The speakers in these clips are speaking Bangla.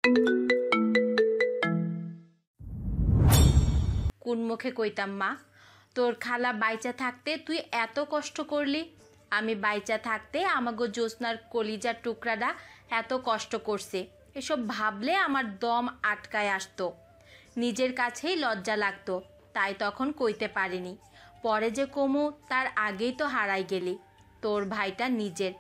কোন মুখে কইতাম মা, তোর খালা বাইচা থাকতে তুই এত কষ্ট করলি, আমি বাইচা থাকতে আমাগো জ্যোৎস্নার কলিজার টুকরাটা এত কষ্ট করছে, এসব ভাবলে আমার দম আটকায় আসতো, নিজের কাছেই লজ্জা লাগতো, তাই তখন কইতে পারিনি। পরে যে কমু তার আগেই তো হারাই গেলি। তোর ভাইটা নিজের,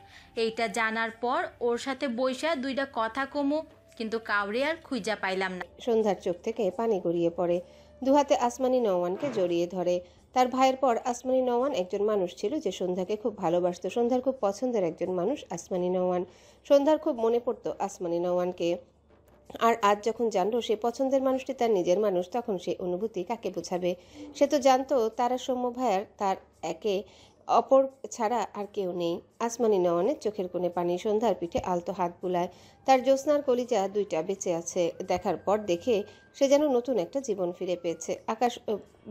এইটা জানার পর ওর সাথে বইসা দুইটা কথা কমু, কিন্তু কাউরে আর খুঁজা পাইলাম না। সন্ধ্যার চোখ থেকে পানি গড়িয়ে পড়ে, দুহাতে আসমানি নওয়ানকে জড়িয়ে ধরে। তার ভাইয়ের পর আসমানি নওয়ান একজন মানুষ ছিল যে সন্ধ্যাকে খুব ভালোবাসতো। সন্ধ্যার খুব পছন্দের একজন মানুষ আসমানি নওয়ান। সন্ধ্যার খুব মনে পড়তো আসমানি নওয়ানকে। আর আজ যখন জানলো সে পছন্দের মানুষটি তার নিজের মানুষ, তখন সে অনুভূতি কাকে বোঝাবে? সে তো জানতো তারা সৌম্য ভাইয়ার তার একে অপর ছাড়া আর কেউ নেই। আসমানি নওয়ানের চোখের কোণে পানি, সন্ধ্যার পিঠে আলতো হাত বুলায়। তার জ্যোৎস্নার কলিজা দুইটা বেঁচে আছে দেখার পর দেখে সে যেন নতুন একটা জীবন ফিরে পেয়েছে। আকাশ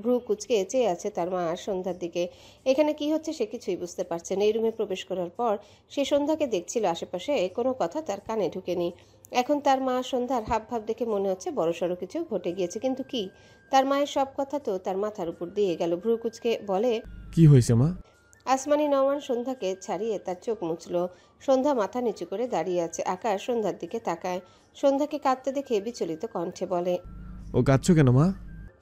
ভ্রু কুচকে চেয়ে আছে তার মা আর সন্ধ্যার দিকে। এখানে কি হচ্ছে সে কিছুই বুঝতে পারছে না। এই রুমে প্রবেশ করার পর সে সন্ধ্যাকে দেখছিল, আশেপাশে কোনো কথা তার কানে ঢুকেনি। এখন তার মা সন্ধ্যার হাবভাব দেখে মনে হচ্ছে বড়সড় কিছু ঘটে গিয়েছে, কিন্তু কি? তার মায়ের সব কথা তো তার মাথার উপর দিয়ে গেল। ভ্রু কুচকে বলে, কি হয়েছে মা? আসমানি নওয়ান সন্ধ্যাকে ছাড়িয়ে তার চোখ মুছল। সন্ধ্যা মাথা নিচু করে দাঁড়িয়ে আছে। আকাশ সন্ধ্যার দিকে তাকায়। সন্ধ্যাকে কাঁদতে দেখে বিচলিত কণ্ঠে বলে, ও কাঁদছো কেন মা?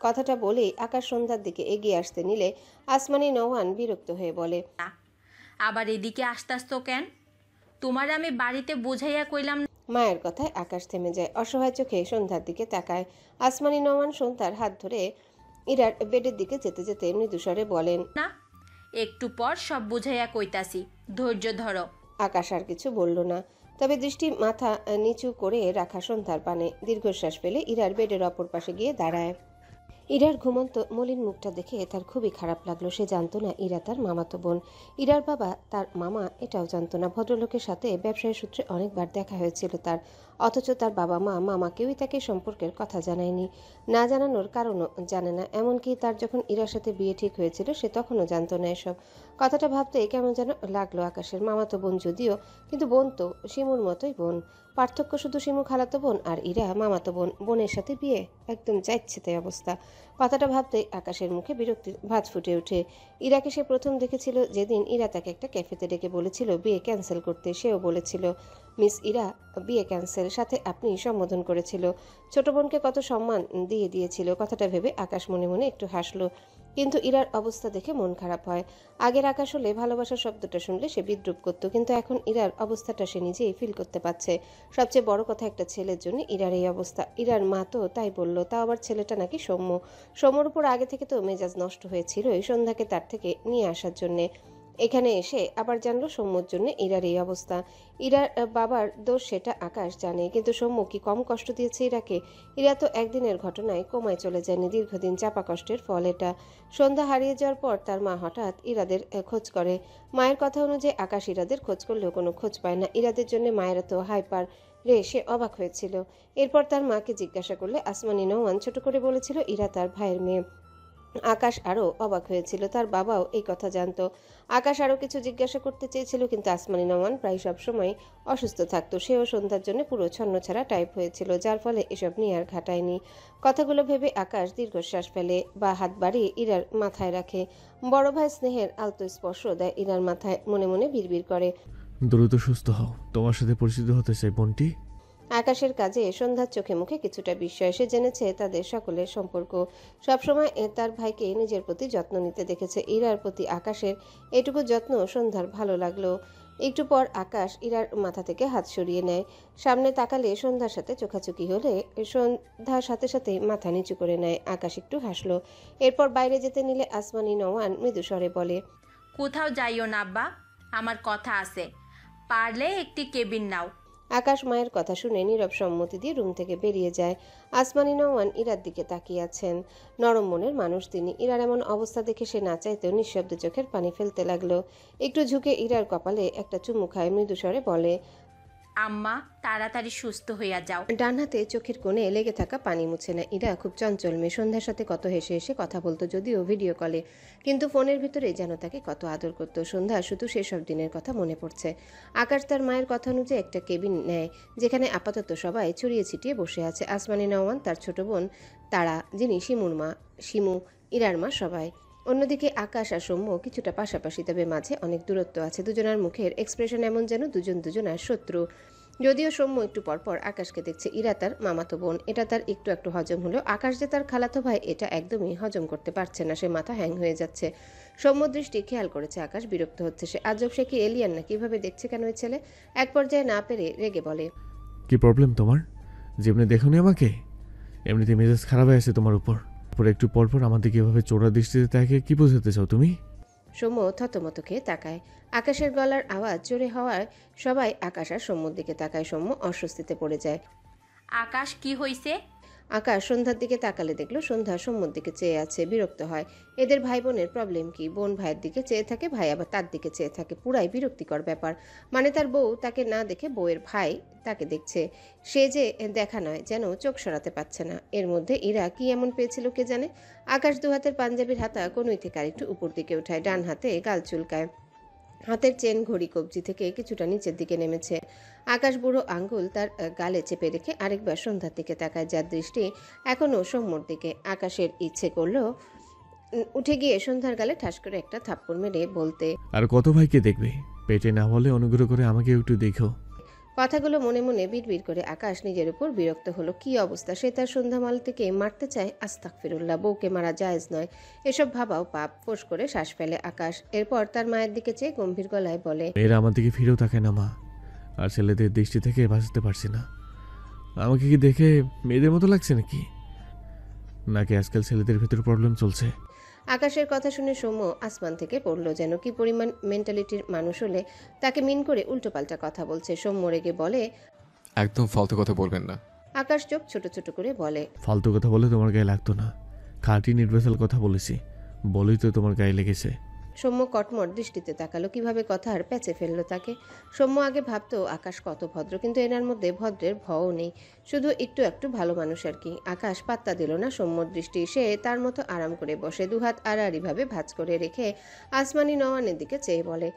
কথাটা বলেই আকাশ সন্ধ্যার দিকে এগিয়ে আসতে নিলে আসমানি নওয়ান বিরক্ত হয়ে বলে, না, আবার এদিকে আসতাস কেন? তোমার আমি বাড়িতে বোঝাইয়া কইলাম মায়ের কথায় আকাশ থেমে যায়। অসহায় চোখে সন্ধ্যার দিকে তাকায়। আসমানি নওয়ান সন্ধ্যার হাত ধরে ইরার বেডের দিকে যেতে যেতে মৃদুস্বরে বলেন, না, একটু পর সব বুঝাইয়া কইতাছি, ধৈর্য ধরো। আকাশ আর কিছু বলল না, তবে দৃষ্টি মাথা নিচু করে রাখা সন্ধ্যার পানে। দীর্ঘশ্বাস ফেলে ইরার বেডের অপর পাশে গিয়ে দাঁড়ায়। ইরার ঘুমন্ত মলিন মুখটা দেখে তার খুবই খারাপ লাগলো। সে জানতো না ইরা তার মামাতো বোন। ইরার বাবা তার মামা এটাও জানতো না। ভদ্রলোকের সাথে ব্যবসায়ী সূত্রে অনেকবার দেখা হয়েছিল তার, অথচ তার বাবা মামা কেউই তাকে সম্পর্কের কথা জানায়নি। না জানানোর কারণও জানে না। এমনকি তার যখন ইরার সাথে বিয়ে ঠিক হয়েছিল সে তখনও জানতো না এসব। কথাটা ভাবতে কেমন যেন লাগলো আকাশের। মামাতো বোন যদিও, কিন্তু বোন তো শিমুর মতোই বোন। পার্থক্য শুধু শিমু খালাতো বোন আর ইরা মামাতো বোন। বোনের সাথে বিয়ে, একদম যাচ্ছে তাই অবস্থা। কথাটা ভাবতেই আকাশের মুখে বিরক্তির ভাঁজ ফুটে ওঠে। ইরাকে সে প্রথম দেখেছিল যেদিন ইরা তাকে একটা ক্যাফেতে ডেকে বলেছিল বিয়ে ক্যান্সেল করতে। সেও বলেছিল, মিস ইরা, বিয়ে ক্যান্সেল, সাথে আপনি সম্বোধন করেছিল। ছোট বোনকে কত সম্মান দিয়ে দিয়েছিল। কথাটা ভেবে আকাশ মনে মনে একটু হাসলো। কিন্তু ইরার অবস্থা দেখে মন খারাপ হয়। আগের আকাশ হলে ভালোবাসার শব্দটা শুনলে সে বিদ্রুপ করতো, কিন্তু এখন ইরার অবস্থাটা সে নিজেই ফিল করতে পারছে। সবচেয়ে বড় কথা, একটা ছেলের জন্য ইরার এই অবস্থা। ইরার মা তো তাই বলল, তাও আবার ছেলেটা নাকি সৌম্যর উপর আগে থেকে তো মেজাজ নষ্ট হয়েছিল এই সন্ধ্যাকে তার থেকে নিয়ে আসার জন্যে। এখানে এসে আবার জানলো সৌম্যর জন্য ইরার এই অবস্থা। ইরার বাবার দোষ সেটা আকাশ জানে, কিন্তু সৌম্য কি কম কষ্ট দিয়েছে ইরাকে? ইরা তো একদিনের ঘটনায় কোমায় চলে যায়নি, দীর্ঘদিন চাপা কষ্টের ফল এটা। সন্ধ্যা হারিয়ে যাওয়ার পর তার মা হঠাৎ ইরাদের খোঁজ করে। মায়ের কথা অনুযায়ী আকাশ ইরাদের খোঁজ করলেও কোনো খোঁজ পায় না। ইরাদের জন্য মায়ের তো হাইপার রে, সে অবাক হয়েছিল। এরপর তার মাকে জিজ্ঞাসা করলে আসমানি নওয়ান ছোট করে বলেছিল ইরা তার ভাইয়ের মেয়ে। আকাশ আরও অবাক হয়েছিল, তার বাবাও এই কথা জানতো। আকাশ আরও কিছু জিজ্ঞাসা করতে চেয়েছিল, কিন্তু আসমানি নওয়ান প্রায় সবসময় অসুস্থ থাকতো। সেও সন্ধ্যার জন্য পুরো ছন্নছাড়া টাইপ হয়েছিল, যার ফলে এসব নিয়ে আর ঘাটায়নি। কথাগুলো ভেবে আকাশ দীর্ঘশ্বাস ফেলে বা হাত বাড়িয়ে ইরার মাথায় রাখে। বড় ভাই স্নেহের আলতো স্পর্শ দেয় ইরার মাথায়। মনে মনে বিড়বিড় করে, দ্রুত সুস্থ হও, তোমার সাথে পরিচিত হতে চাই বোনটি। আকাশের কাজে সন্ধ্যার চোখে মুখে কিছুটা বিস্ময়। সে জেনেছে তাদের সকলের সম্পর্ক। সবসময় তার ভাইকে নিজের প্রতি যত্ন নিতে দেখেছে। ইরার প্রতি আকাশের এটুকু যত্ন সন্ধ্যার ভালো লাগলো। একটু পর আকাশ ইরার মাথা থেকে হাত সরিয়ে নেয়। সামনে তাকালে সন্ধ্যার সাথে চোখাচোখি হলে সন্ধ্যার সাথে সাথে মাথা নিচু করে নেয়। আকাশ একটু হাসলো। এরপর বাইরে যেতে নিলে আসমানি নওয়ান মৃদু স্বরে বলে, কোথাও যাইও না আব্বা, আমার কথা আছে, পারলে একটি কেবিন নাও। আকাশ মায়ের কথা শুনে নীরব সম্মতি দিয়ে রুম থেকে বেরিয়ে যায়। আসমানি নওয়ান ইরার দিকে তাকিয়ে আছেন। নরম মনের মানুষ তিনি। ইরার এমন অবস্থা দেখে সে না চাইতেও নিঃশব্দে চোখের পানি ফেলতে লাগলো। একটু ঝুঁকে ইরার কপালে একটা চুমু খায়, মৃদুস্বরে বলে, আম্মা তাড়াতাড়ি সুস্থ হইয়া যাও। ডান হাতে চোখের কোণে লেগে থাকা পানি মুছে নেয়। ইরা খুব চঞ্চল মেয়ে, সন্ধ্যার সাথে কত হেসে হেসে কথা বলতো, যদিও ভিডিও কলে, কিন্তু ফোনের ভিতরে যেন তাকে কত আদর করতো। সন্ধ্যা শুধু সেসব দিনের কথা মনে পড়ছে। আকাশ তার মায়ের কথা অনুযায়ী একটা কেবিন নেয়, যেখানে আপাতত সবাই ছড়িয়ে ছিটিয়ে বসে আছে। আসমানি নওয়ান, তার ছোট বোন তারা, যিনি শিমুর মা, শিমু, ইরার মা, সবাই। অন্যদিকে আকাশ আর সৌম্য কিছুটা পাশাপাশি, তবে মাঝে অনেক দূরত্ব আছে। দুজনার মুখের এক্সপ্রেশন এমন যেন দুজন দুজনার শত্রু। যদিও সৌম্য একটু পরপর আকাশকে দেখছে। ইরা তার মামাতো বোন, এটা তার একটু একটু হজম হলো। আকাশ যে তার খালাতো ভাই, এটা একদমই হজম করতে পারছে না। সে মাথা হ্যাং হয়ে যাচ্ছে। সৌম্য দৃষ্টি খেয়াল করেছে আকাশ বিরক্ত হচ্ছে। সে আজব, সে কি এলিয়ান না? কিভাবে দেখছে কেন ওই ছেলে? এক পর্যায়ে না পেরে রেগে বলে, কি প্রবলেম তোমার? যেমনি দেখোনি আমাকে, এমনিতে মেজাজ খারাপ হয়ে আছে তোমার উপর। একটু পরপর আমার দিকে এভাবে চোরা দৃষ্টিতে তাকে কি বোঝাতে চাও তুমি? সৌম্য থতমত খেয়ে তাকায়। আকাশের গলার আওয়াজ জোরে হওয়ায় সবাই আকাশ আর সৌম্যর দিকে তাকায়। সৌম্য অস্বস্তিতে পড়ে যায়। আকাশ কি হইছে? আকাশ সন্ধ্যার দিকে তাকালে দেখলো সন্ধ্যা সৌম্যর দিকে চেয়ে আছে। বিরক্ত হয়। এদের ভাই বোনের প্রবলেম কি? বোন ভাইয়ের দিকে চেয়ে থাকে, ভাই আবার তার দিকে চেয়ে থাকে। পুরাই বিরক্তিকর ব্যাপার। মানে তার বউ তাকে না দেখে বউয়ের ভাই তাকে দেখছে। সে যে দেখা নয়, যেন চোখ সরাতে পারছে না। এর মধ্যে ইরা কি এমন পেয়েছিল কে জানে। আকাশ দু হাতের পাঞ্জাবির হাতা কনুই থেকে আরেকটু উপর দিকে উঠায়, ডান হাতে গাল চুলকায়। হাতের চেন ঘড়ি কবজি থেকে কিছুটা নিচের দিকে নেমেছে। আকাশ বুড়ো আঙ্গুল তার গালে চেপে রেখে আরেকবার সন্ধ্যার দিকে তাকায়, যার দৃষ্টি এখনও সৌম্যর দিকে। আকাশের ইচ্ছে করলো উঠে গিয়ে সন্ধ্যার গালে ঠাস করে একটা থাপ্পড় মেরে বলতে, আর কত ভাইকে দেখবে? পেটে না হলে অনুগ্রহ করে আমাকে একটু দেখো। কথাগুলো মনে মনে বিড়বিড় করে আকাশ নিজের উপর বিরক্ত হলো। কি অবস্থা! সে তার সন্ধ্যামালতিকে মারতে চায়। আস্তাগফিরুল্লাহ, বউকে মারা জায়েজ নয়। এসব ভাবাও পাপ। ফোঁস করে শ্বাস ফেলে আকাশ। এরপর তার মায়ের দিকে চেয়ে গম্ভীর গলায় বলে, মেয়েরা আমার দিকে ফিরেও তাকায় না মা, আর ছেলেদের দৃষ্টি থেকে বাঁচতে পারছি না। আমাকে কি দেখে মেয়েদের মতো লাগছে নাকি? নাকি আজকাল ছেলেদের ভেতর প্রবলেম চলছে? আকাশের কথা শুনে সৌম্য আসমান থেকে পড়ল। যেন কি পরিমাণ মেন্টালিটির মানুষ হলে তাকে মিন করে উল্টোপাল্টা কথা বলছে। সৌম্য রেগে বলে, একদম ফালতু কথা বলবেন না। আকাশ চোখ ছোট ছোট করে বলে, ফালতু কথা বলে তোমার গায়ে লাগতো না। খাঁটি নির্ভেজাল কথা বলেছি, বলেই তো তোমার গায়ে লেগেছে। সৌম্য কটমট দৃষ্টিতে তাকালো। কিভাবে কথা আর প্যাচে ফেললো তাকে। সৌম্য আগে ভাবতো আকাশ কত ভদ্র, কিন্তু এনার মধ্যে ভদ্রের ভয়ও নেই, শুধু একটু একটু ভালো মানুষ আর কি। আকাশ পাত্তা দিল না সৌম্যর দৃষ্টি। সে তার মতো আরাম করে বসে, দুহাত আড়াআড়িভাবে ভাঁজ করে রেখে আসমানি নওয়ানের দিকে চেয়ে বলে,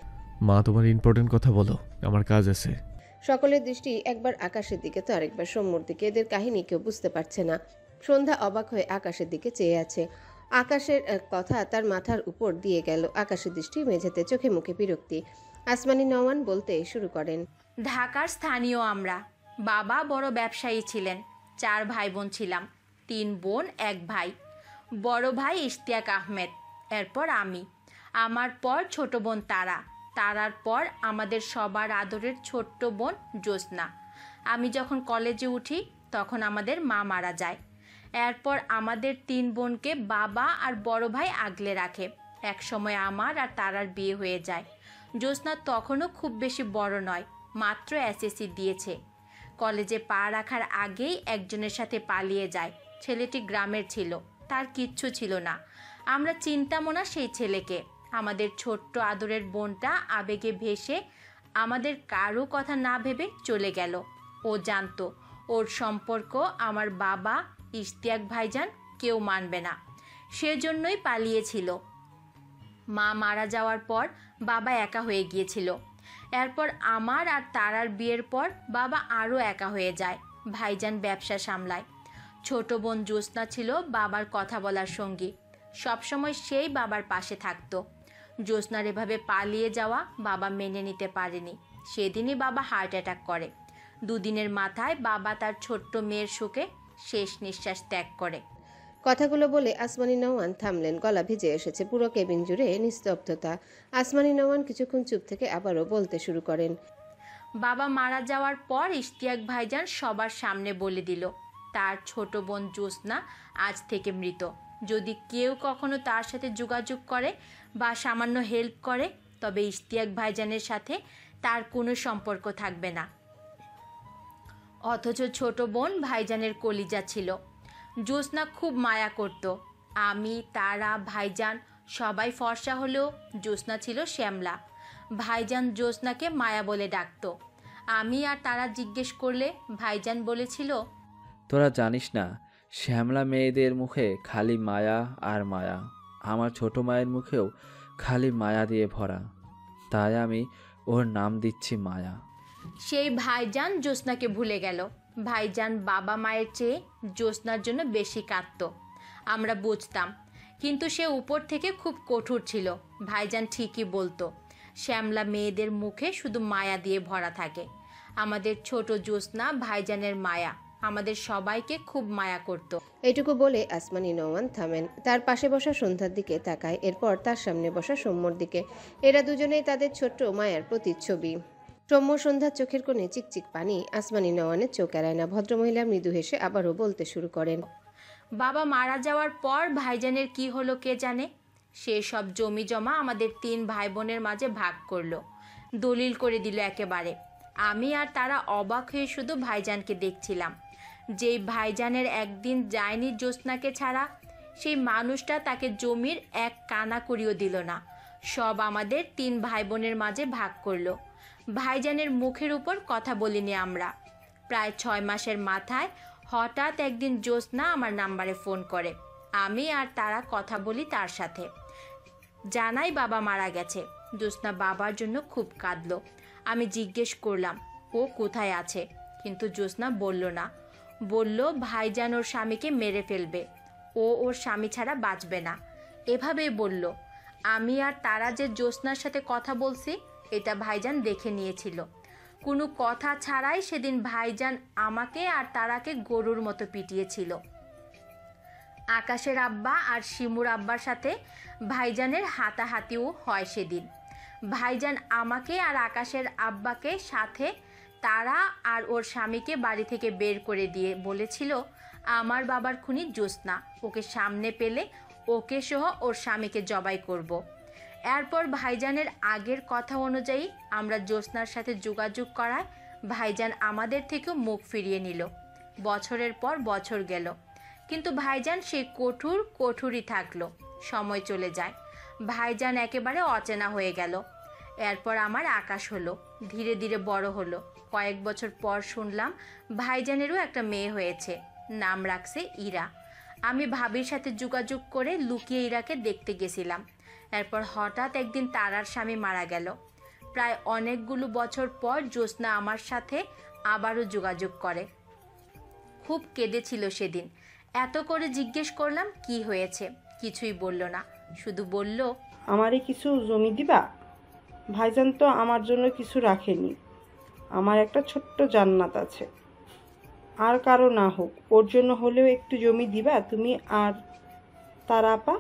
মা, তোমার ইম্পর্টেন্ট কথা বলো, আমার কাজ আছে। সকলের দৃষ্টি একবার আকাশের দিকে তো আরেকবার সৌম্যর দিকে। এদের কাহিনী কেউ বুঝতে পারছে না। সন্ধ্যা অবাক হয়ে আকাশের দিকে চেয়ে আছে। আকাশের কথা তার মাথার উপর দিয়ে গেল। আকাশের দৃষ্টি মেঝেতে, চোখে মুখে বিরক্তি। আসমানি নওয়ান বলতে শুরু করেন, ঢাকার স্থানীয় আমরা। বাবা বড় ব্যবসায়ী ছিলেন। 4 ভাই বোন ছিলাম, 3 বোন 1 ভাই। বড় ভাই ইশতিয়াক আহমেদ, এরপর আমি, আমার পর ছোট বোন তারা, তারার পর আমাদের সবার আদরের ছোট্ট বোন জ্যোৎস্না। আমি যখন কলেজে উঠি তখন আমাদের মা মারা যায়। এরপর আমাদের 3 বোনকে বাবা আর বড় ভাই আগলে রাখে। এক সময় আমার আর তারার বিয়ে হয়ে যায়। জ্যোৎস্না তখনও খুব বেশি বড় নয়, মাত্র এসএসসি দিয়েছে। কলেজে পা রাখার আগেই একজনের সাথে পালিয়ে যায়। ছেলেটি গ্রামের ছিল, তার কিচ্ছু ছিল না। আমরা চিনতামও না সেই ছেলেকে। আমাদের ছোট্ট আদরের বোনটা আবেগে ভেসে আমাদের কারো কথা না ভেবে চলে গেল। ও জানতো ওর সম্পর্ক আমার বাবা, ইশতিয়াক ভাইজান কেউ মানবে না, সেজন্যই পালিয়েছিল। মা মারা যাওয়ার পর বাবা একা হয়ে গিয়েছিল। এরপর আমার আর তারার বিয়ের পর বাবা আরও একা হয়ে যায়। ভাইজান ব্যবসা সামলায়। ছোট বোন জ্যোৎস্না ছিল বাবার কথা বলার সঙ্গী। সবসময় সেই বাবার পাশে থাকতো। জ্যোৎস্নার এভাবে পালিয়ে যাওয়া বাবা মেনে নিতে পারেনি। সেদিনই বাবা হার্ট অ্যাটাক করে। 2 দিনের মাথায় বাবা তার ছোট্ট মেয়ের শোকে শেষ নিঃশ্বাস ত্যাগ করে। কথাগুলো বলে আসমানি নওয়ান থামলেন। গলা ভিজে এসেছে। পুরো কেবিন জুড়ে নিস্তব্ধতা। আসমানি নওয়ান কিছুক্ষণ চুপ থেকে আবারও বলতে শুরু করেন, বাবা মারা যাওয়ার পর ইশতিয়াক ভাইজান সবার সামনে বলে দিল তার ছোট বোন জ্যোৎস্না আজ থেকে মৃত। যদি কেউ কখনো তার সাথে যোগাযোগ করে বা সামান্য হেল্প করে, তবে ইশতিয়াক ভাইজানের সাথে তার কোনো সম্পর্ক থাকবে না। অথচ ছোট বোন ভাইজানের কলিজা ছিল। জ্যোৎস্না খুব মায়া করত। আমি, তারা, ভাইজান সবাই ফর্সা হলেও জ্যোৎস্না ছিল শ্যামলা। ভাইজান জ্যোৎস্নাকে মায়া বলে ডাকত। আমি আর তারা জিজ্ঞেস করলে ভাইজান বলেছিল, তোরা জানিস না, শ্যামলা মেয়েদের মুখে খালি মায়া আর মায়া। আমার ছোট মায়ের মুখেও খালি মায়া দিয়ে ভরা, তাই আমি ওর নাম দিচ্ছি মায়া। সেই ভাইজান জ্যোৎস্নাকে ভুলে গেল। ভাইজান বাবা মায়ের চেয়ে জ্যোৎস্নার জন্য বেশি কাঁদত, আমরা বুঝতাম। কিন্তু সে উপর থেকে খুব কঠোর ছিল। ভাইজান ঠিকই বলতো, শ্যামলা মেয়েদের মুখে শুধু মায়া দিয়ে ভরা থাকে। আমাদের ছোট জ্যোৎস্না ভাইজানের মায়া, আমাদের সবাইকে খুব মায়া করত। এটুকু বলে আসমানি নওয়ান থামেন, তার পাশে বসা সন্ধ্যার দিকে তাকায়, এরপর তার সামনে বসা সৌম্যর দিকে। এরা দুজনেই তাদের ছোট্ট মায়ার প্রতিচ্ছবি। সৌম্য সন্ধ্যার চোখের কোণে চিকচিক পানি, আসমানি নওয়ানের চোখ এড়ায় না। ভদ্রমহিলা মৃদু হেসে আবারও বলতে শুরু করেন, বাবা মারা যাওয়ার পর ভাইজানের কি হলো কে জানে। সে সব জমি জমা আমাদের 3 ভাই বোনের মাঝে ভাগ করলো, দলিল করে দিল একেবারে। আমি আর তারা অবাক হয়ে শুধু ভাইজানকে দেখছিলাম। যেই ভাইজানের একদিন যায়নি জ্যোৎস্নাকে ছাড়া, সেই মানুষটা তাকে জমির এক কানা করিও দিল না, সব আমাদের 3 ভাই বোনের মাঝে ভাগ করলো। ভাইজানের মুখের উপর কথা বলিনি আমরা। প্রায় 6 মাসের মাথায় হঠাৎ একদিন জ্যোৎস্না আমার নাম্বারে ফোন করে। আমি আর তারা কথা বলি তার সাথে, জানাই বাবা মারা গেছে। জ্যোৎস্না বাবার জন্য খুব কাঁদলো। আমি জিজ্ঞেস করলাম ও কোথায় আছে, কিন্তু জ্যোৎস্না বলল না। বলল ভাইজান ওর স্বামীকে মেরে ফেলবে, ও ওর স্বামী ছাড়া বাঁচবে না, এভাবেই বলল। আমি আর তারা যে জ্যোৎস্নার সাথে কথা বলছি এটা ভাইজান দেখে নিয়েছিল। কোনো কথা ছাড়াই সেদিন ভাইজান আমাকে আর তারাকে গরুর মতো পিটিয়েছিল। আকাশের আব্বা আর শিমুর আব্বার সাথে ভাইজানের হাতাহাতিও হয় সেদিন। ভাইজান আমাকে আর আকাশের আব্বাকে সাথে তারা আর ওর স্বামীকে বাড়ি থেকে বের করে দিয়ে বলেছিল, আমার বাবার খুনি জ্যোৎস্না, ওকে সামনে পেলে ওকে সহ ওর স্বামীকে জবাই করব। এরপর ভাইজানের আগের কথা অনুযায়ী আমরা জ্যোৎস্নার সাথে যোগাযোগ করায় ভাইজান আমাদের থেকেও মুখ ফিরিয়ে নিল। বছরের পর বছর গেল, কিন্তু ভাইজান সেই কঠোরই থাকলো। সময় চলে যায়, ভাইজান একেবারে অচেনা হয়ে গেল। এরপর আমার আকাশ হলো, ধীরে ধীরে বড় হলো। কয়েক বছর পর শুনলাম ভাইজানেরও একটা মেয়ে হয়েছে, নাম রাখছে ইরা। আমি ভাবির সাথে যোগাযোগ করে লুকিয়ে ইরাকে দেখতে গেছিলাম। এরপর হঠাৎ একদিন তারার স্বামী মারা গেল। প্রায় অনেকগুলো বছর পর জ্যোৎস্না আমার সাথে আবারও যোগাযোগ করে। খুব কেঁদেছিল সেদিন। এত করে জিজ্ঞেস করলাম কি হয়েছে, কিছুই বলল না, শুধু বলল, আমারে কিছু জমি দিবা? ভাইজান তো আমার জন্য কিছু রাখেনি। আমার একটা ছোট্ট জান্নাত আছে, আর কারো না হোক, ওর জন্য হলেও একটু জমি দিবা তুমি আর তারা আপা?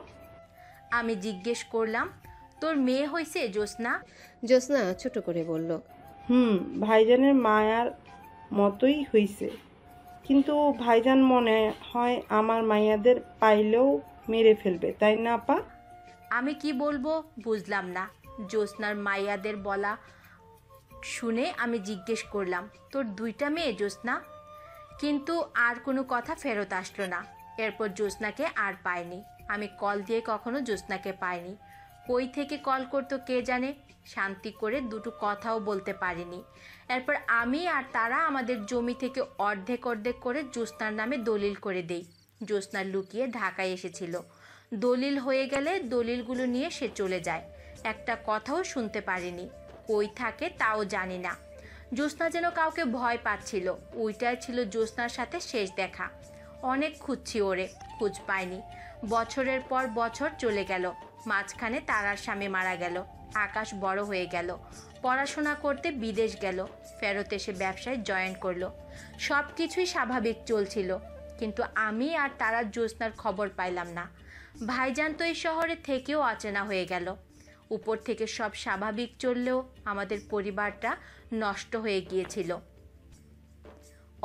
আমি জিজ্ঞেস করলাম, তোর মেয়ে হয়েছে জ্যোৎস্না? জ্যোৎস্না ছোট করে বলল, ভাইজানের মায়ার মতোই হইছে, কিন্তু ভাইজান মনে হয় আমার মাইয়াদের পাইলেও মেরে ফেলবে, তাই না আপা? আমি কি বলবো বুঝলাম না। জ্যোৎস্নার মাইয়াদের বলা শুনে আমি জিজ্ঞেস করলাম, তোর 2টা মেয়ে জ্যোৎস্না? কিন্তু আর কোনো কথা ফেরত আসলো না। এরপর জ্যোৎস্নাকে আর পাইনি। আমি কল দিয়ে কখনো জ্যোৎস্নাকে পাইনি। কই থেকে কল করতো কে জানে। শান্তি করে 2টো কথাও বলতে পারিনি। এরপর আমি আর তারা আমাদের জমি থেকে অর্ধেক অর্ধেক করে জ্যোৎস্নার নামে দলিল করে দেই। জ্যোৎস্না লুকিয়ে ঢাকায় এসেছিল। দলিল হয়ে গেলে দলিলগুলো নিয়ে সে চলে যায়। একটা কথাও শুনতে পারিনি। কই থাকে তাও জানি না। জ্যোৎস্না যেন কাউকে ভয় পাচ্ছিল। ওইটাই ছিল জ্যোৎস্নার সাথে শেষ দেখা। অনেক খুঁজছি ওরে, খোঁজ পাইনি। বছরের পর বছর চলে গেল। মাঝখানে তারার স্বামী মারা গেল। আকাশ বড় হয়ে গেল, পড়াশোনা করতে বিদেশ গেল, ফেরত এসে ব্যবসায় জয়েন করলো। সব কিছুই স্বাভাবিক চলছিল, কিন্তু আমি আর তারা জ্যোৎস্নার খবর পাইলাম না। ভাইজান তো এই শহরে থেকেও অচেনা হয়ে গেল। উপর থেকে সব স্বাভাবিক চললেও আমাদের পরিবারটা নষ্ট হয়ে গিয়েছিল।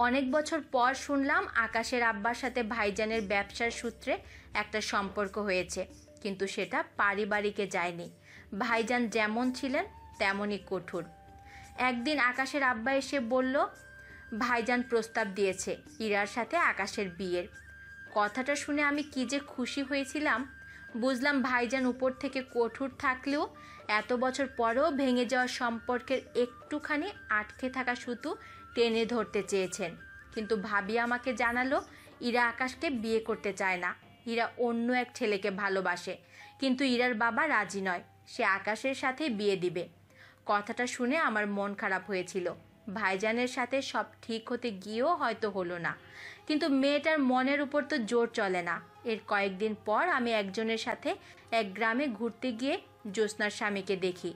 অনেক বছর পর শুনলাম আকাশের আব্বার সাথে ভাইজানের ব্যবসার সূত্রে একটা সম্পর্ক হয়েছে, কিন্তু সেটা পারিবারিকে যায়নি। ভাইজান যেমন ছিলেন তেমনই কঠোর। একদিন আকাশের আব্বা এসে বলল, ভাইজান প্রস্তাব দিয়েছে ইরার সাথে আকাশের বিয়ের। কথাটা শুনে আমি কি যে খুশি হয়েছিলাম। বুঝলাম ভাইজান উপর থেকে কঠোর থাকলেও এত বছর পরেও ভেঙে যাওয়া সম্পর্কের একটুখানি আটকে থাকা সুতো টেনে ধরতে চেয়েছেন। কিন্তু ভাবি আমাকে জানালো ইরা আকাশকে বিয়ে করতে চায় না, ইরা অন্য এক ছেলেকে ভালোবাসে, কিন্তু ইরার বাবা রাজি নয়, সে আকাশের সাথে বিয়ে দিবে। কথাটা শুনে আমার মন খারাপ হয়েছিল। ভাইজানের সাথে সব ঠিক হতে গিয়েও হয়তো হলো না, কিন্তু মেয়েটার মনের উপর তো জোর চলে না। এর কয়েকদিন পর আমি একজনের সাথে এক গ্রামে ঘুরতে গিয়ে জ্যোৎস্নার স্বামীকে দেখি।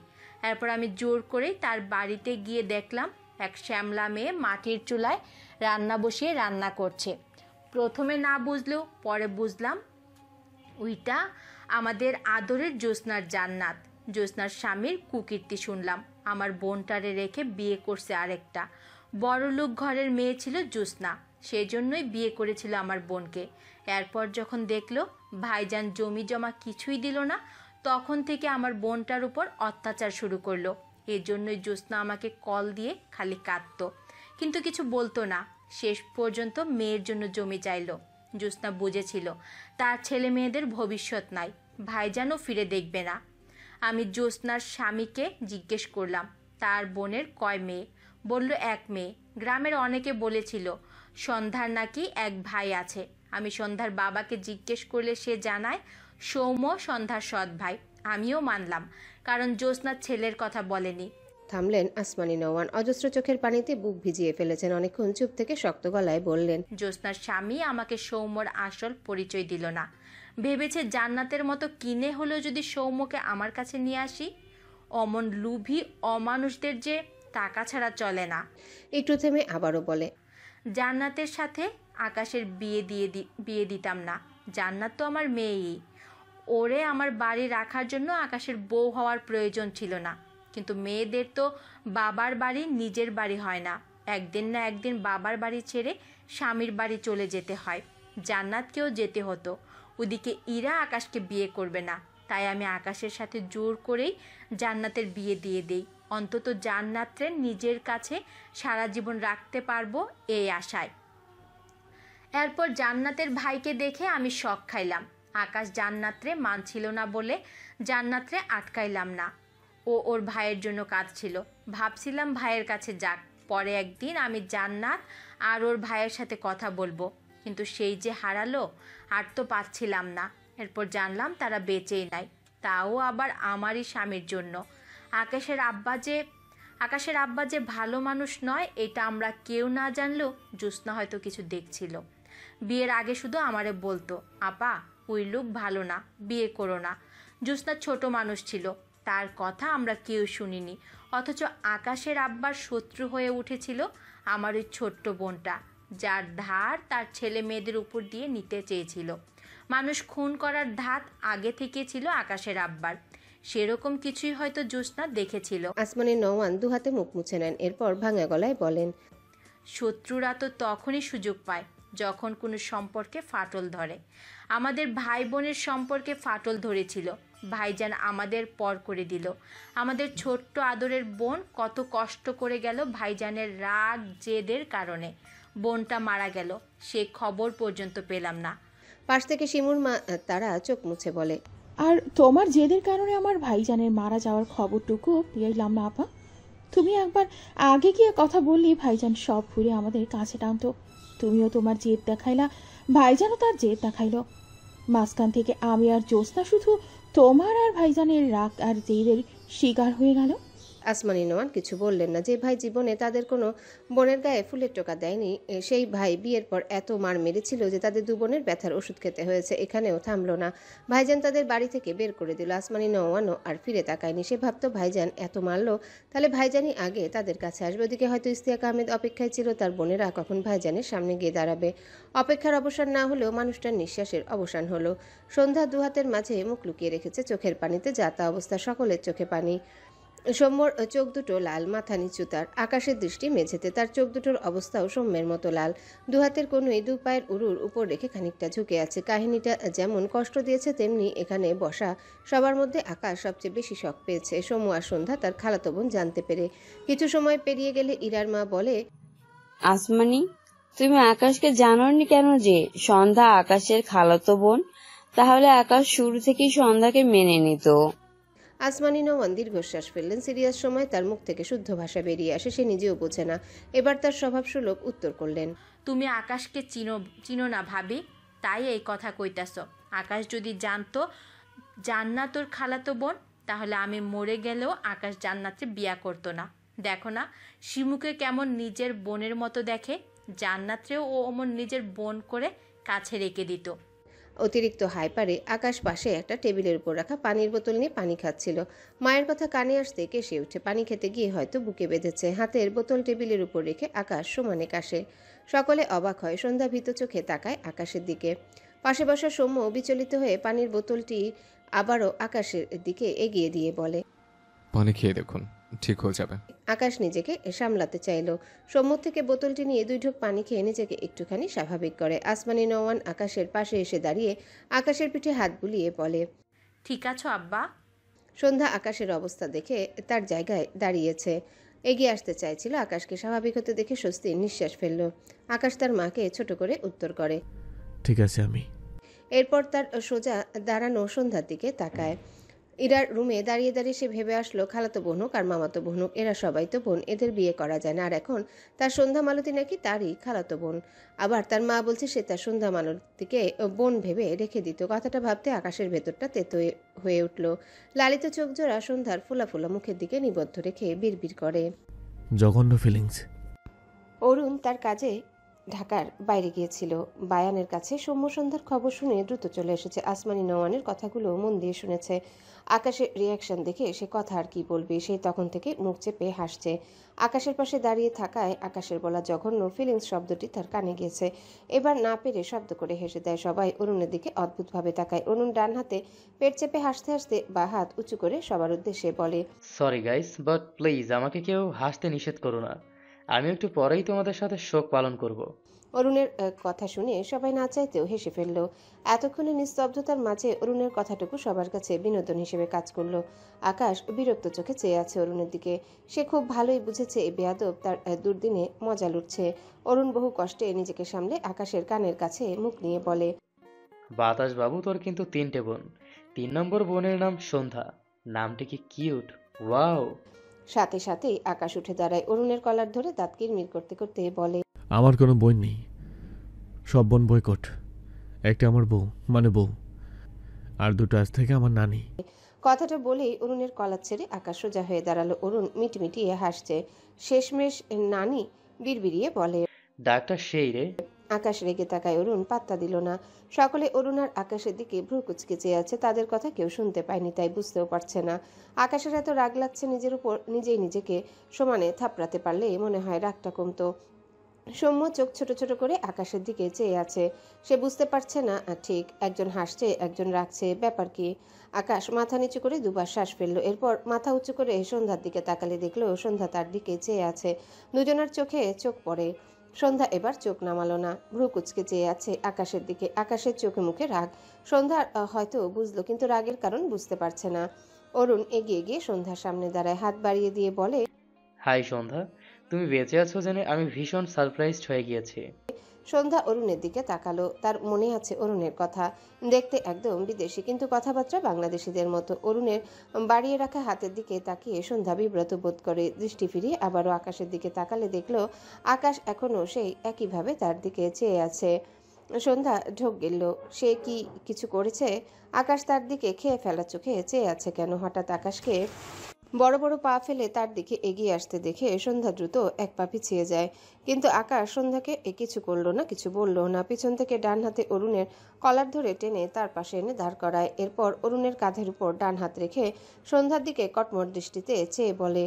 এরপর আমি জোর করেই তার বাড়িতে গিয়ে দেখলাম এক শ্যামলা মেয়ে মাটির চুলায় রান্না বসিয়ে রান্না করছে। প্রথমে না বুঝলেও পরে বুঝলাম ওইটা আমাদের আদরের জ্যোৎস্নার জান্নাত। জ্যোৎস্নার স্বামীর কুকীর্তি শুনলাম, আমার বোনটারে রেখে বিয়ে করছে আরেকটা। বড়লোক ঘরের মেয়ে ছিল জ্যোৎস্না, সেই জন্যই বিয়ে করেছিল আমার বোনকে। এরপর যখন দেখলো ভাইজান জমি জমা কিছুই দিল না, তখন থেকে আমার বোনটার উপর অত্যাচার শুরু করলো। এজন্যই জ্যোৎস্না আমাকে কল দিয়ে খালি কাঁদতো, কিন্তু কিছু বলতো না। শেষ পর্যন্ত মেয়ের জন্য জমি চাইলো। জ্যোৎস্না বুঝেছিল তার ছেলে মেয়েদের ভবিষ্যৎ নাই, ভাইজানও ফিরে দেখবে না। আমি জ্যোৎস্নার স্বামীকে জিজ্ঞেস করলাম তার বোনের কয় মেয়ে। বলল এক মেয়ে। গ্রামের অনেকে বলেছিল সন্ধ্যার নাকি এক ভাই আছে। আমি সন্ধ্যার বাবাকে জিজ্ঞেস করলে সে জানায় সৌম্য সন্ধ্যার সৎ ভাই। আমিও মানলাম, কারণ জ্যোৎস্নার ছেলের কথা বলেনি। থামলেন আসমানি নওয়ান, অজস্র চোখের পানিতে বুক ভিজিয়ে ফেলেছেন। অনেকক্ষণ চুপ থেকে শক্ত গলায় বললেন, জ্যোৎস্নার স্বামী আমাকে সৌম্যর আসল পরিচয় দিল না। ভেবেছে জান্নাতের মতো কিনে হলেও যদি সৌম্যকে আমার কাছে নিয়ে আসি। অমন লুভি অমানুষদের যে টাকা ছাড়া চলে না। একটু থেমে আবারও বলে, জান্নাতের সাথে আকাশের বিয়ে দিতাম না। জান্নাত তো আমার মেয়েই। ওরে আমার বাড়ি রাখার জন্য আকাশের বউ হওয়ার প্রয়োজন ছিল না। কিন্তু মেয়েদের তো বাবার বাড়ি নিজের বাড়ি হয় না, একদিন না একদিন বাবার বাড়ি ছেড়ে স্বামীর বাড়ি চলে যেতে হয়। জান্নাতকেও যেতে হতো। ওদিকে ইরা আকাশকে বিয়ে করবে না, তাই আমি আকাশের সাথে জোর করেই জান্নাতের বিয়ে দিয়ে দেই। অন্তত জান্নাতরে নিজের কাছে সারা জীবন রাখতে পারবো এই আশায়। এরপর জান্নাতের ভাইকে দেখে আমি শক খাইলাম। আকাশ জান্নাতরে মানছিল না বলে জান্নাতরে আটকাইলাম না। ও ওর ভাইয়ের জন্য কাঁদছিল। ভাবছিলাম ভাইয়ের কাছে যাক, পরে একদিন আমি জান্নাত আর ওর ভাইয়ের সাথে কথা বলবো। কিন্তু সেই যে হারালো, আর তো পাচ্ছিলাম না। এরপর জানলাম তারা বেঁচেই নাই, তাও আবার আমারই স্বামীর জন্য। আকাশের আব্বা যে ভালো মানুষ নয়, এটা আমরা কেউ না জানলেও জ্যোৎস্না হয়তো কিছু দেখছিল। বিয়ের আগে শুধু আমারে বলতো, আপা ওই লোক ভালো না, বিয়ে করো না। জ্যোৎস্না ছোট মানুষ ছিল, তার কথা আমরা কেউ শুনিনি। অথচ আকাশের আব্বার শত্রু হয়ে উঠেছিল আমার ওই ছোট্ট বোনটা, যার ধার তার ছেলে মেয়েদের উপর দিয়ে নিতে চেয়েছিল। মানুষ খুন করার ধাত আগে থেকে ছিল আকাশের আব্বার। সেরকম কিছুই হয়তো জ্যোৎস্না দেখেছিল। আসমানি নওয়ান দুহাতে মুখ মুছে নেন, এরপর ভাঙা গলায় বলেন, শত্রুরা তো তখনই সুযোগ পায় যখন কোনো সম্পর্কে ফাটল ধরে। আমাদের ভাই বোনের সম্পর্কে ফাটল ধরেছিল। ভাইজান আমাদের পর করে দিল। আমাদের ছোট্ট আদরের বোন কত কষ্ট করে গেল ভাইজানের রাগ জেদের কারণে। বোনটা মারা গেল, সে খবর পর্যন্ত পেলাম না। পাশ থেকে শিমুর মা তারা চোখ মুছে বলে, আর তোমার জেদের কারণে আমার ভাইজানের মারা যাওয়ার খবরটুকুও পেলাম না আপা। তুমি একবার আগে গিয়ে কথা বললি ভাইজান সব ভুলে আমাদের কাছে টানতো। তুমিও তোমার জেদ দেখাইলা, ভাইজানও তার জেদ দেখাইল। মাঝখান থেকে আমি আর জ্যোৎস্না শুধু তোমার আর ভাইজানের রাগ আর জেদের শিকার হয়ে গেল। আসমানি নওয়ান কিছু বললেন না। যে ভাই জীবনে তাদের কোনো বোনের গায়ে ফুলের টোকা দেয়নি, সেই ভাই বিয়ের পর এত মার মেরেছিল যে তাদের দু বোনের ব্যথার ওষুধ খেতে হয়েছে। এখানেও থামলো না, ভাইজান তাদের বাড়ি থেকে বের করে দিল। আসমানি নওয়ানও আর ফিরে তাকায়নি। সে ভাবতো ভাইজান এত মারলো, তাহলে ভাইজানই আগে তাদের কাছে আসবে। ওদিকে হয়তো ইস্তিয়াক আহমেদ অপেক্ষায় ছিল তার বোনেরা কখন ভাইজানের সামনে গিয়ে দাঁড়াবে। অপেক্ষার অবসান না হলেও মানুষটার নিঃশ্বাসের অবসান হলো। সন্ধ্যা দুহাতের মাঝে মুখ লুকিয়ে রেখেছে চোখের পানিতে, যাতা অবস্থা সকলের চোখে পানি। সৌম্যর চোখ দুটো লাল, মাথা নিচু তার। আকাশের দৃষ্টি মেঝেতে, তার চোখ দুটোর অবস্থাও সৌম্যের মতো লাল। দুহাতের কোনোই দু পায়ের উরুর উপর রেখে খানিকটা ঝুঁকে আছে। কাহিনীটা যেমন কষ্ট দিয়েছে, তেমনি এখানে বসা সবার মধ্যে আকাশ সবচেয়ে বেশি শখ পেয়েছে। সৌম্য আর সন্ধ্যা তার খালাতো বোন জানতে পেরে। কিছু সময় পেরিয়ে গেলে ইরার মা বলে, আসমানি, তুমি আকাশকে জানোনি কেন যে সন্ধ্যা আকাশের খালাতো বোন? তাহলে আকাশ শুরু থেকেই সন্ধ্যাকে মেনে নিত। আসমানি নওয়ান দীর্ঘশ্বাস ফেললেন। সিরিয়াস সময় তার মুখ থেকে শুদ্ধ ভাষা বেরিয়ে আসে, সে নিজেও বোঝে না। এবার তার স্বভাবসুলভ উত্তর করলেন। তুমি আকাশকে চিনো না ভাবি, তাই এই কথা কইতাছ। আকাশ যদি জানতো জান্নাত তোর খালাতো বোন, তাহলে আমি মরে গেলেও আকাশ জান্নাতকে বিয়া করতো না। দেখো না শিমুকে কেমন নিজের বোনের মতো দেখে, জান্নাতরেও ও অমন নিজের বোন করে কাছে রেখে দিত। অতিরিক্ত হাইপারে আকাশ পাশে একটা টেবিলের উপর রাখা পানির বোতল নিয়ে পানি খাচ্ছিল। মায়ের কথা কানে আসতে কেসে উঠে পানি খেতে গিয়ে হয়তো বুকে বেঁধেছে। হাতের বোতল টেবিলের উপর রেখে আকাশ সমানে কাশে। সকলে অবাক হয়। সন্ধ্যা ভীত চোখে তাকায় আকাশের দিকে। পাশে বসা সৌম্য বিচলিত হয়ে পানির বোতলটি আবারও আকাশের দিকে এগিয়ে দিয়ে বলে, পানি খেয়ে দেখুন, ঠিক হয়ে যাবে। আকাশ নিজেকে সামলাতে চাইল। সম্মুখ থেকে বোতলটি নিয়ে 2 ঢোক পানি খেয়ে নিজেকে একটুখানি স্বাভাবিক করে। আসমানি নওয়ান আকাশের পাশে এসে দাঁড়িয়ে আকাশের পিঠে হাত বুলিয়ে বলে, ঠিক আছো আব্বা? সন্ধ্যা আকাশের অবস্থা দেখে তার জায়গায় দাঁড়িয়েছে। এগিয়ে আসতে চাইছিল। আকাশকে স্বাভাবিক হতে দেখে স্বস্তির নিঃশ্বাস ফেলল। আকাশ তার মাকে ছোট করে উত্তর করে, ঠিক আছে আমি। এরপর তার সোজা দাঁড়ানো সন্ধ্যার দিকে তাকায়। ইরার রুমে দাঁড়িয়ে দাঁড়িয়ে সে ভেবে আসলো, খালাতো বোন হোক আর মামাতো বোন হোক, এরা সবাই তো বোন, এদের বিয়ে করা যায় না। আর এখন তার সন্ধ্যা মালতী নাকি তারই খালাতো বোন। আবার তার মা বলছে সে তার সন্ধ্যা মালতীকে বোন ভেবে রেখে দিত। কথাটা ভাবতে আকাশের ভেতরটা তেতো হয়ে উঠল। লালিত চোখ জোড়া সন্ধ্যার ফোলা ফোলা মুখের দিকে নিবদ্ধ রেখে বিড়বিড় করে। জঘন্য ফিলিংস। অরুণ তার কাজে ঢাকার বাইরে গিয়েছিল। বায়ানের কাছে সৌম্য সন্ধ্যার খবর শুনে দ্রুত চলে এসেছে। আসমানি নওয়ানের কথাগুলো মন দিয়ে শুনেছে। আকাশের রিয়াকশন দেখে সে কথা আর কি বলবে, সেই তখন থেকে মুখ চেপে হাসছে। আকাশের পাশে দাঁড়িয়ে থাকায় আকাশের বলা জঘন্য ফিলিংস শব্দটি তার কানে গিয়েছে। এবার না পেরে শব্দ করে হেসে দেয় সবাই। অরুণের দিকে অদ্ভুতভাবে তাকায়। অরুণ ডান হাতে পেট চেপে হাসতে হাসতে বা হাত উঁচু করে সবার উদ্দেশ্যে বলে, সরি গাইস, বাট প্লিজ আমাকে কেউ হাসতে নিষেধ করো না। আমি একটু পরেই তোমাদের সাথে শোক পালন করব। অরুণের কথা শুনে সবাই না চাইতেও হেসে ফেলল। এতক্ষণে নিস্তব্ধতার মাঝে অরুণের কথাটুকু সবার কাছে বিনোদন হিসেবে কাজ করলো। আকাশ বিরক্ত চোখে চেয়ে আছে অরুণের দিকে। সে খুব ভালোই বুঝেছে এই বেয়াদব তার দুর্দিনে মজা লুটছে। অরুণ বহু কষ্টে নিজেকে সামলে আকাশের কানের কাছে মুখ নিয়ে বলে, বাতাস বাবু, তোর কিন্তু 3টে বোন। 3 নম্বর বোনের নাম সন্ধ্যা। নামটি কি কিউট! ওয়াও! সাথে সাথেই আকাশ উঠে দাঁড়ায়। অরুণের কলার ধরে দাঁত কিরমির করতে করতে বলে, আমার কোনো বই নেই, সব বোন বয়কট। একটা আমার বউ, মানে বউ, আর দুটো আজ থেকে আমার নানি। কথাটা বলেই অরুণের কলার ছেড়ে আকাশ সোজা হয়ে দাঁড়ালো। অরুণ মিটমিটিয়ে হাসছে। শেষমেশ নানি বিড়বিড়িয়ে বলে, ডাক্তার সেই রে। আকাশ রেগে তাকায়। অরুণ পাত্তা দিল না। সকলে অরুণ আর আকাশের দিকে ভ্রু কুচকে চেয়ে আছে। তাদের কথা কেউ শুনতে পায়নি, তাই বুঝতেও পারছে না। আকাশের এত রাগ লাগছে নিজের উপর, নিজেই নিজেকে সমানে থাপড়াতে পারলে মনে হয় রাগটা কমতো। সৌম্য চোখ ছোট ছোট করে আকাশের দিকে চেয়ে আছে। সে বুঝতে পারছে না ঠিক, একজন হাসছে একজন রাগছে, ব্যাপার কি? আকাশ মাথা নিচু করে দুবার শ্বাস ফেললো। এরপর মাথা উঁচু করে সন্ধ্যার দিকে তাকালে দেখলো সন্ধ্যা তার দিকে চেয়ে আছে। দুজনের চোখে চোখ পড়ে। সন্ধ্যা এবার চোখ নামালো না, ভ্রু কুচকে চেয়ে আছে আকাশের দিকে। আকাশের চোখে মুখে রাগ। সন্ধ্যা হয়তো বুঝলো, কিন্তু রাগের কারণ বুঝতে পারছে না। অরুণ এগিয়ে গিয়ে সন্ধ্যার সামনে দাঁড়ায়, হাত বাড়িয়ে দিয়ে বলে, হাই সন্ধ্যা, তুমি বেঁচে আছো জেনে আমি ভীষণ সারপ্রাইজড হয়ে গিয়েছি। সন্ধ্যা অরুণের দিকে তাকালো। তার মনে আছে অরুণের কথা। দেখতে একদম বিদেশি, কিন্তু কথাবার্তা বাংলাদেশিদের মতো। অরুণের বাড়িয়ে রাখা হাতের দিকে তাকিয়ে সন্ধ্যা বিব্রত বোধ করে। দৃষ্টি ফিরিয়ে আবারও আকাশের দিকে তাকালে দেখলো আকাশ এখনও সেই একইভাবে তার দিকে চেয়ে আছে। সন্ধ্যা ঢোক গেল। সে কি কিছু করেছে? আকাশ তার দিকে খেয়ে ফেলা চোখে চেয়ে আছে কেন? হঠাৎ আকাশকে বড় বড় পা ফেলে তার দিকে এগিয়ে আসতে দেখে সন্ধ্যা দ্রুত এক পা পিছিয়ে যায়। কিন্তু আকাশ সন্ধ্যাকে কিছু করলো না, কিছু বললো না। পিছন থেকে ডান হাতে অরুণের কলার ধরে টেনে তার পাশে এনে দাঁড় করায়। এরপর অরুণের কাঁধের উপর ডান হাত রেখে সন্ধ্যার দিকে কটমট দৃষ্টিতে চেয়ে বলে,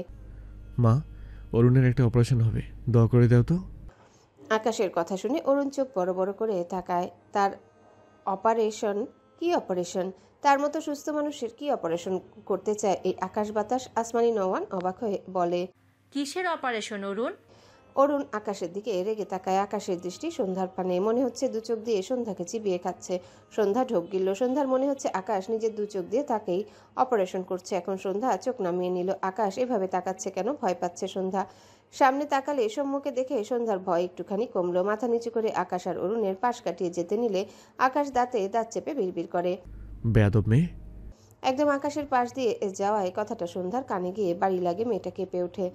মা, অরুণের একটা অপারেশন হবে, দোয়া করে দাও তো। আকাশের কথা শুনে অরুণ চোখ বড় বড় করে তাকায়। তার অপারেশন? কি অপারেশন? তার মতো সুস্থ মানুষের কি অপারেশন করতে চায় এই আকাশ বাতাস? আসমানি নওয়ান অবাক হয়ে বলে, কিসের অপারেশন অরুণ? অরুণ আকাশের দিকে রেগে তাকায়। আকাশের দৃষ্টি সন্ধ্যার পানে। মনে হচ্ছে দু চোখ দিয়ে সন্ধ্যাকে চিবিয়ে খাচ্ছে। সন্ধ্যা ঢোক গিলল। সন্ধ্যার মনে হচ্ছে আকাশ নিজের দু চোখ দিয়ে তাকেই অপারেশন করছে। এখন সন্ধ্যা চোখ নামিয়ে নিল। আকাশ এভাবে তাকাচ্ছে কেন? ভয় পাচ্ছে সন্ধ্যা। সামনে তাকালে সৌম্যকে দেখে সন্ধ্যার ভয় একটুখানি কমলো। মাথা নিচু করে আকাশ আর অরুণের পাশ কাটিয়ে যেতে নিলে আকাশ দাঁতে দাঁত চেপে বিড়বিড় করে। বেয়াদব মেয়ে। একদম আকাশের পাশ দিয়ে যাওয়ায় কথাটা সন্ধ্যার কানে গিয়ে বাড়ি লাগে। মেয়েটা কেঁপে ওঠে,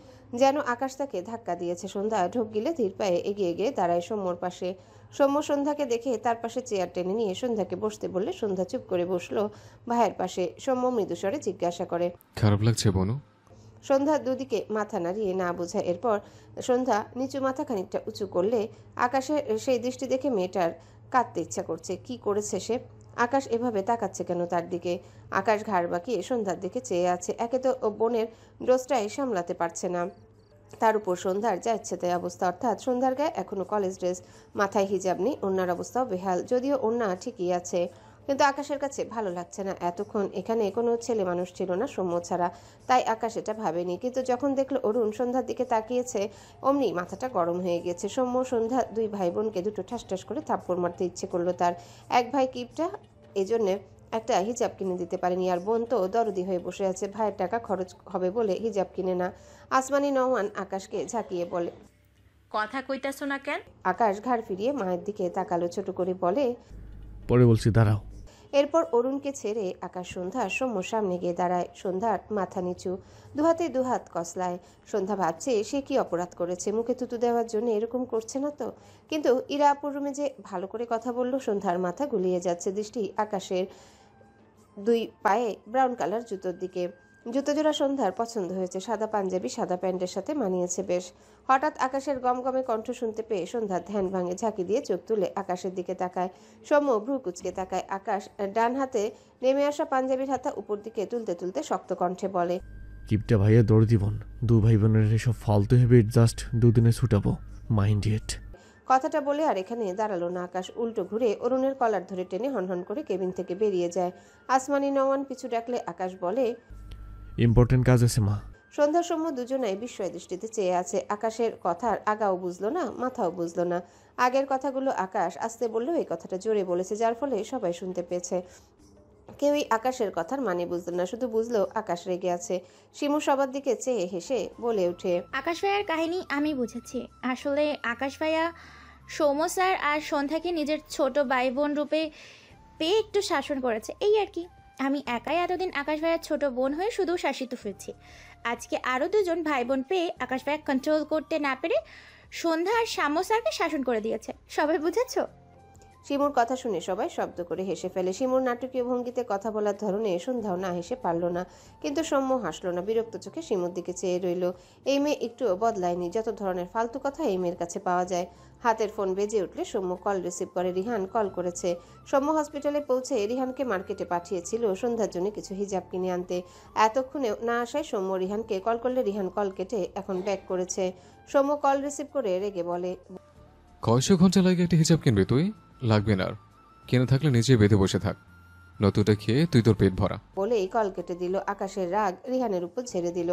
যেন আকাশ তাকে ধাক্কা দিয়েছে। সন্ধ্যা ঢোক গিলে ধীর পায়ে এগিয়ে গিয়ে দাঁড়ায় সৌম্যর পাশে। সৌম্য সন্ধ্যাকে দেখে তার পাশে চেয়ার টেনে নিয়ে সন্ধ্যাকে বসতে বললে সন্ধ্যা চুপ করে বসলো ভাইয়ের পাশে। সৌম্য মৃদুস্বরে জিজ্ঞাসা করে, খারাপ লাগছে বনু? সন্ধ্যা দুদিকে মাথা নাড়িয়ে না বোঝায়। এরপর সন্ধ্যা নিচু মাথা খানিকটা উঁচু করলে আকাশের সেই দৃষ্টি দেখে মেয়েটার কাঁদতে ইচ্ছা করছে। কি করেছে সে? আকাশ এভাবে তাকাচ্ছে কেন তার দিকে? আকাশ ঘাড় বাঁকিয়ে সন্ধ্যার দিকে চেয়ে আছে। একে তো বোনের ডোজটাই সামলাতে পারছে না, তার উপর সন্ধ্যার যা ইচ্ছে তাই অবস্থা। অর্থাৎ সন্ধ্যার গায়ে এখনো কলেজ ড্রেস, মাথায় হিজাব নেই, ওড়নার অবস্থাও বেহাল। যদিও ওড়না ঠিকই আছে, কিন্তু আকাশের কাছে ভালো লাগছে না। এতক্ষণ এখানে কোনো ছেলে মানুষ ছিল না সৌম্য ছাড়া, তাই আকাশ এটা ভাবেনি। কিন্তু যখন দেখলো অরুণ সন্ধ্যার দিকে তাকিয়েছে, অমনি মাথাটা গরম হয়ে গেছে। সৌম্য সন্ধ্যা দুই ভাই বোনকে দুটো ঠাস ঠাস করে থাপ্পড় মারতে ইচ্ছে করলো তার। এক ভাই কিপটা, এজন্যে একটা হিজাব কিনে দিতে পারেনি, আর বোন তো দরদি হয়ে বসে আছে, ভাইয়ের টাকা খরচ হবে বলে হিজাব কিনে না। আসমানি নওয়ান আকাশকে ঝাঁকিয়ে বলে। কথা কইতাছো না কেন? আকাশ ঘাড় ফিরিয়ে মায়ের দিকে তাকালো, ছোট করে বলে, পরে বলছি, দাঁড়াও। এরপর অরুণকে ছেড়ে আকাশ সন্ধ্যার সৌম্যর সামনে গিয়ে দাঁড়ায়। সন্ধ্যার মাথা নিচু, দুহাতে দুহাত কসলায়। সন্ধ্যা ভাবছে সে কি অপরাধ করেছে, মুখে থুতু দেওয়ার জন্য এরকম করছে না তো। কিন্তু ইরা আপুর রুমে যে ভালো করে কথা বলল, সন্ধ্যার মাথা গুলিয়ে যাচ্ছে। দৃষ্টি আকাশের দুই পায়ে ব্রাউন কালার জুতোর দিকে। জুতো জোড়া সন্ধ্যার পছন্দ হয়েছে, সাদা পাঞ্জাবি সাদা প্যান্টের সাথে মানিয়েছে বেশ। হঠাৎ আকাশের গমগমে কণ্ঠ শুনতে পেয়ে সন্ধ্যার ধ্যান ভাঙে, ঝাঁকি দিয়ে চোখ তুলে আকাশের দিকে তাকায়। সৌম্য ভ্রু কুচকে তাকায়। আকাশ ডান হাতে নেমে আসা পাঞ্জাবির হাতা উপর দিকে তুলতে তুলতে শক্ত কণ্ঠে বলে, কিপটা ভাইয়া দৌড় দিবন, দু ভাই বোনের এসব ফালতু হেবিট জাস্ট দুদিনে ছুটাবো, মাইন্ড ইট। কথাটা বলে আর এখানে দাঁড়ালো না। আকাশ উল্টো ঘুরে অরুণের কলার ধরে টেনে হনহন করে কেবিন থেকে বেরিয়ে যায়। আসমানি নওয়ান পিছু ডাকলে আকাশ বলে, ইম্পর্টেন্ট কাজ আছে মা। সন্ধ্যার সময় দুজনাই বিস্ময় দৃষ্টিতে চেয়ে আছে। আকাশের কথার আগাও বুঝলো না, মাথাও বুঝলো না। আগের কথাগুলো আকাশ আস্তে বললেও এই কথাটা জোরে বলেছে, যার ফলে সবাই শুনতে পেয়েছে। কেউই আকাশের কথার মানে বুঝলো না, শুধু বুঝলো আকাশ রেগে আছে। শিমু সবার দিকে চেয়ে হেসে বলে ওঠে, আকাশ ভাইয়ার কাহিনী আমি বুঝেছি। আসলে আকাশ ভাইয়া সৌম্য স্যার আর সন্ধ্যাকে নিজের ছোট ভাই বোন রূপে পেয়ে একটু শাসন করেছে, এই আর কি। আমি একাই এতদিন আকাশ ভাইয়ার ছোট বোন হয়ে শুধু শাসিত হয়েছি। আজকে আরও দুজন ভাই বোন পেয়ে আকাশ ভাইয়া কন্ট্রোল করতে না পেরে সন্ধ্যা আর শ্যাম্য স্যারকে শাসন করে দিয়েছে। সবাই বুঝেছো? শিমুর কথা শুনে সবাই শব্দ করে হেসে ফেলে। শিমুর নাটকীয় ভঙ্গিতে কথা বলার ধরনে সন্ধ্যাও না হেসে পারল না, কিন্তু সৌম্য হাসলো না। বিরক্ত চোখে শিমুর দিকে চেয়ে রইল। এই মেয়ে একটুও বদলায়নি, যত ধরনের ফালতু কথা এই মেয়ের কাছে পাওয়া যায়। হাতের ফোন বেজে উঠলে সৌম্য কল রিসিভ করে। রিহান কল করেছে। সৌম্য হসপিটালে পৌঁছে রিহানকে মার্কেটে পাঠিয়েছিল সন্ধ্যার জন্য কিছু হিজাব কিনে আনতে। এতক্ষণেও না আসায় সৌম্য রিহানকে কল করলে রিহান কল কেটে এখন ব্যাক করেছে। সৌম্য কল রিসিভ করে রেগে বলে, কয়শো ঘন্টা লাগে একটা হিজাব কিনবে তুই? লাগবে না আর, কিনে থাকলে নিজে বেঁধে বসে থাক, নতুনটা খেয়ে তুই তোর পেট ভরা। বলেই কল কেটে দিল। আকাশের রাগ রিহানের উপর ঝেড়ে দিল।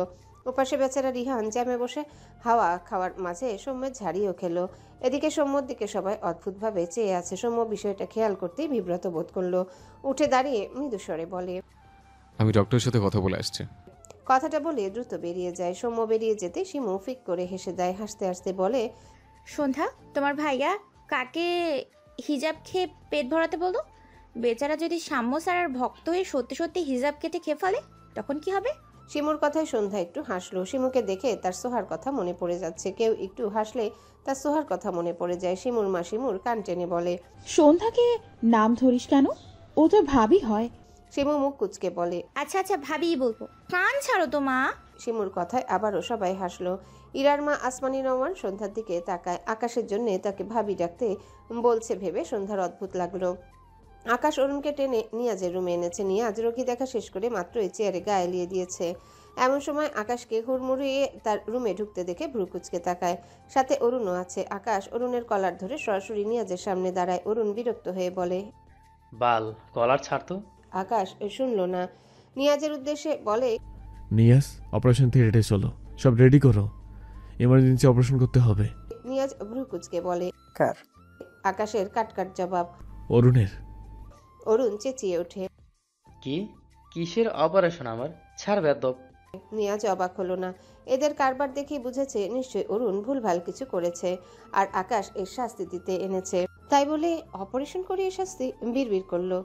ওপাশে বেচারা রিহান জ্যামে বসে হাওয়া খাওয়ার মাঝে সৌম্যের ঝাড়িও খেলো। এদিকে সৌম্যর দিকে সবাই অদ্ভুতভাবে চেয়ে আছে। সৌম্য বিষয়টা খেয়াল করতেই বিব্রত বোধ করলো। উঠে দাঁড়িয়ে মৃদুস্বরে বলে, আমি ডক্টরের সাথে কথা বলে আসছি। কথাটা বলে দ্রুত বেরিয়ে যায়। সৌম্য বেরিয়ে যেতে শিমু ফিক করে হেসে দেয়। হাসতে হাসতে বলে, সন্ধ্যা, তোমার ভাইয়া কাকে হিজাব খেয়ে পেট ভরাতে বলো? বেচারা যদি শ্যাম্য স্যারের ভক্ত হয়ে সত্যি সত্যি হিজাব কেটে খেয়ে ফেলে, তখন কি হবে? শিমুর কথায় সন্ধ্যা একটু হাসলো। শিমুকে দেখে তার সোহার কথা মনে পড়ে যাচ্ছে। কেউ একটু হাসলে তার সোহার কথা মনে পড়ে যায়। শিমুর মা শিমুর কান টেনে বলে, সন্ধ্যাকে নাম ধরিস কেন? ও তো ভাবি হয়। শিমু মুখ কুচকে বলে, আচ্ছা আচ্ছা ভাবিই বলবো, কান ছাড়ো তো মা। শিমুর কথায় আবারও সবাই হাসলো। ইরার মা আসমানি নওয়ান সন্ধ্যার দিকে তাকায়। আকাশের জন্য তাকে ভাবি ডাকতে বলছে ভেবে সন্ধ্যার অদ্ভুত লাগলো। আকাশ অরুণকে টেনে নিয়াজের রুমে এনেছে। নিয়াজ রোগী দেখা শেষ করে মাত্রই চেয়ারে গা এলিয়ে দিয়েছে। এমন সময় আকাশকে হুড়মুড়িয়ে তার রুমে ঢুকতে দেখে ভ্রু কুচকে তাকায়। সাথে অরুণও আছে। আকাশ অরুণের কলার ধরে সরাসরি নিয়াজের সামনে দাঁড়ায়। অরুণ বিরক্ত হয়ে বলে, বাল, কলার ছাড়তো। আকাশ শুনল না। নিয়াজের উদ্দেশ্যে বলে, নিয়াস, অপারেশন থিয়েটারে চলো, সব রেডি করো, এমার্জেন্সি অপারেশন করতে হবে। নিয়াজ ভ্রু কুচকে বলে, কার? আকাশের কাটকাট জবাব। অরুণের। অরুণ চেঁচিয়ে ওঠে, কি? কিসের অপারেশন আমার? ছাড় বেদব। নিয়াজ অবাক হলো না। এদের কারবার দেখেই বুঝেছে নিশ্চয়ই অরুণ ভুলভাল কিছু করেছে আর আকাশ এর শাস্তি দিতে এনেছে। তাই বলে অপারেশন করিয়ে শাস্তি বিড়বিড় করলো।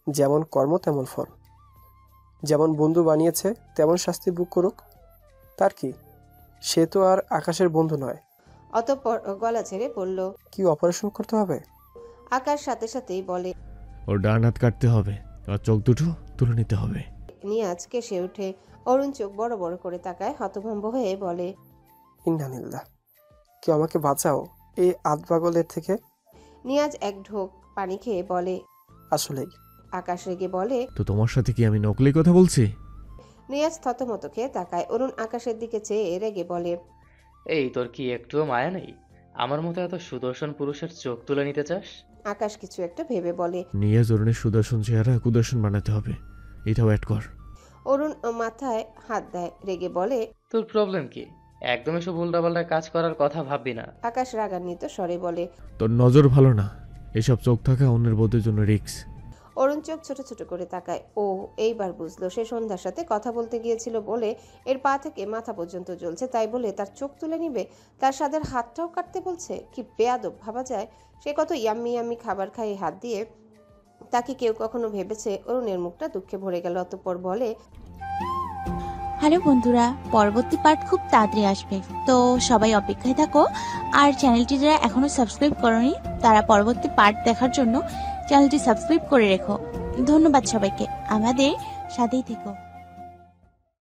যেমন কর্ম তেমন ফল, যেমন বন্ধু বানিয়েছে তেমন শাস্তি বুক করুক। তার কি, সে তো আর আকাশের বন্ধু নয়। অতঃপর গলা ছেড়ে বলল, কি অপারেশন করতে হবে? আকাশ সাথে সাথেই বলে, ওর ডান হাত কাটতে হবে আর চোখ দুটো তুলে নিতে হবে। নিয়াজ কেসে ওঠে। অরুণ চোখ বড় বড় করে তাকায়, হতভম্ব হয়ে বলে, ইন্নালিল্লাহ, কেউ আমাকে বাঁচাও এই আধপাগলের থেকে। নিয়াজ এক ঢোক পানি খেয়ে বলে, আসলেই। আকাশ রেগে বলে, তো তোমার সাথে কি আমি নকলি কথা বলছি? নিয়াজ থতমত খেয়ে তাকায়। অরুণ আকাশের দিকে চেয়ে রেগে বলে, এই তোর কি একটুও মায়া নেই? আমার মতো এত সুদর্শন পুরুষের চোখ তুলে নিতে চাস? আকাশ কিছু একটা ভেবে বলে। নিয়ে জরুরের সুদর্শন চেহারা কুদর্শন বানাতে হবে, এটাও অ্যাড কর। অরুণ মাথায় হাত দেয়, রেগে বলে, তোর প্রবলেম কি? একদম এসব উল্টাপাল্টা কাজ করার কথা ভাববি না। আকাশ রাগান্বিত স্বরে বলে। তোর নজর ভালো না, এসব চোখ থাকা অন্যের বোধের জন্য রিস্ক। অরুণ চোখ ছোট ছোট করে তাকায়। ও এইবার বুঝলো সে সন্ধ্যার সাথে কথা বলতে গিয়েছিল বলে এর পা থেকে মাথা পর্যন্ত জ্বলছে, তাই বলে তার চোখ তুলে নিবে, তার সাদের হাতটাও কাটতে বলছে। কি বেয়াদব ভাবা যায়। সে কত ইয়াম্মি ইয়াম্মি খাবার খায় হাত দিয়ে, তাকে কেউ কখনো ভেবেছে? অরুণের মুখটা দুঃখে ভরে গেল। অতঃপর বলে, হ্যালো বন্ধুরা, পরবর্তী পার্ট খুব তাড়াতাড়ি আসবে, তো সবাই অপেক্ষায় থাকো। আর চ্যানেলটি যারা এখনো সাবস্ক্রাইব করনি তারা পরবর্তী পার্ট দেখার জন্য চ্যানেলটি সাবস্ক্রাইব করে রেখো। ধন্যবাদ সবাইকে, আমাদের সাথেই থেকো।